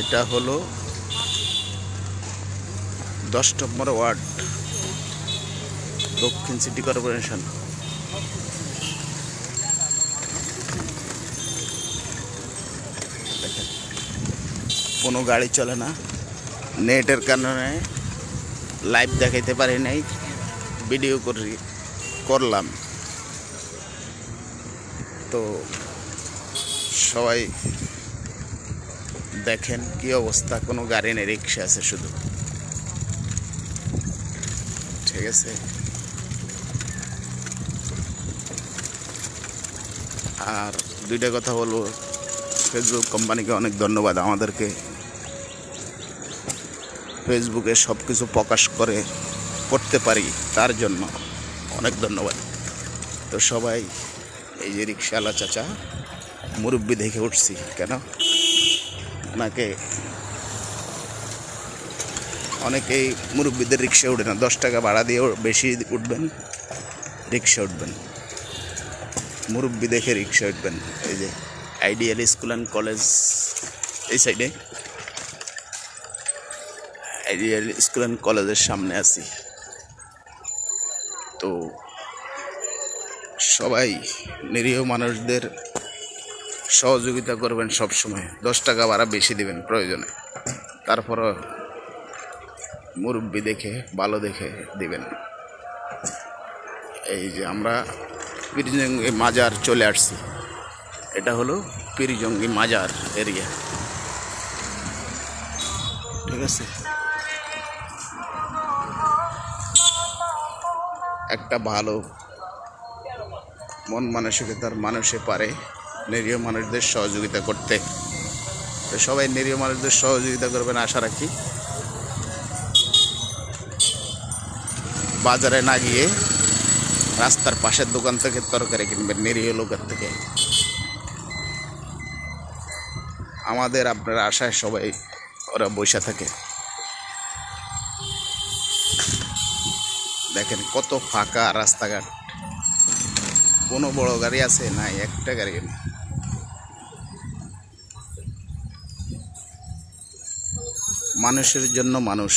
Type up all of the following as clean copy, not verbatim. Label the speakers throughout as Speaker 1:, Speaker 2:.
Speaker 1: এটা হলো 10 নম্বর ওয়ার্ড, দক্ষিণ সিটি কর্পোরেশন। কোনো গাড়ি চলে না, নেটের কারণে লাইভ দেখাইতে পারি নাই, ভিডিও করলাম। তো সবাই দেখেন কি অবস্থা, কোনো গাড়ি নেই, রিক্সা আছে শুধু। ঠিক আছে, আর দুইটা কথা বলবো। ফেসবুক কোম্পানিকে অনেক ধন্যবাদ, আমাদেরকে ফেসবুকে সব কিছু প্রকাশ করতে পারি তার জন্য অনেক ধন্যবাদ। তো সবাই, এই যে রিক্সাওয়ালা চাচা মুরব্বি দেখে উঠছি, কেন ওনাকে অনেকেই মুরব্বিদের রিক্সা উঠে না, 10 টাকা ভাড়া দিয়ে বেশি উঠবেন, রিক্সা উঠবেন, মুরব্বি দেখে রিক্সা উঠবেন। এই যে আইডিয়াল স্কুল অ্যান্ড কলেজ এই সাইডে, আইডিয়াল স্কুল অ্যান্ড কলেজের সামনে আছি। তো সবাই নিরীহ মানুষদের সহযোগিতা করবেন সব সময়। 10 টাকা ভাড়া বেশি দিবেন প্রয়োজনে, তারপরও মুরব্বি দেখে ভালো দেখে দিবেন। এই যে আমরা পীরজঙ্গি মাজার চলে আসছি, এটা হলো পীরজঙ্গি মাজার এরিয়া। ঠিক আছে, একটা ভালো মন মানসিকতার মানুষে পারে নিরীহ মানুষদের সহযোগিতা করতে। তো সবাই নিরীহ মানুষদের সহযোগিতা করবেন আশা রাখি। বাজারে না গিয়ে রাস্তার পাশের দোকান থেকে তরকারি কিনবেন নিরীহ লোকের থেকে। আমাদের আপনার আশায় সবাই ওরা বসে থাকে। দেখেন কত ফাঁকা রাস্তাঘাট, কোনো বড় গাড়ি আছে নাই, একটা গাড়ি নেই। মানুষের জন্য মানুষ।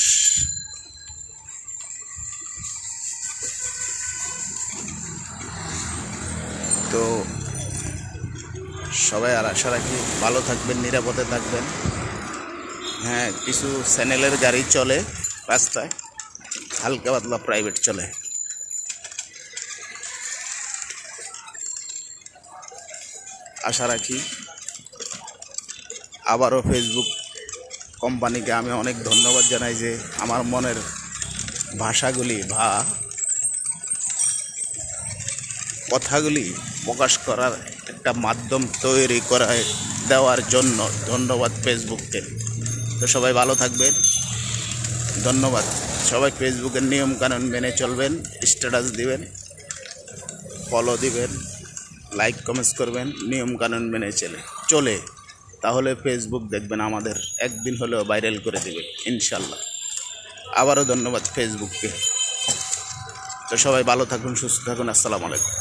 Speaker 1: তো সবাই আর আশা রাখি ভালো থাকবেন, নিরাপদে থাকবেন। হ্যাঁ, কিছু চ্যানেলের গাড়ি চলে রাস্তায়, হালকা পাতলা প্রাইভেট চলে। আশা রাখি আবারও ফেসবুক কোম্পানিকে আমি অনেক ধন্যবাদ জানাই যে আমার মনের ভাষাগুলি বা কথাগুলি প্রকাশ করার একটা মাধ্যম তৈরি করে দেওয়ার জন্য ধন্যবাদ ফেসবুককে। তো সবাই ভালো থাকবেন, ধন্যবাদ। সবাই ফেসবুকের নিয়মকানুন মেনে চলবেন, স্ট্যাটাস দিবেন, ফলো দিবেন, লাইক কমেন্টস করবেন, নিয়মকানুন মেনে চলে তাহলে ফেসবুক দেখবেন আমাদের একদিন হলেও ভাইরাল করে দেবে ইনশাল্লাহ। আবারও ধন্যবাদ ফেসবুককে। তো সবাই ভালো থাকুন, সুস্থ থাকুন। আসসালামু আলাইকুম।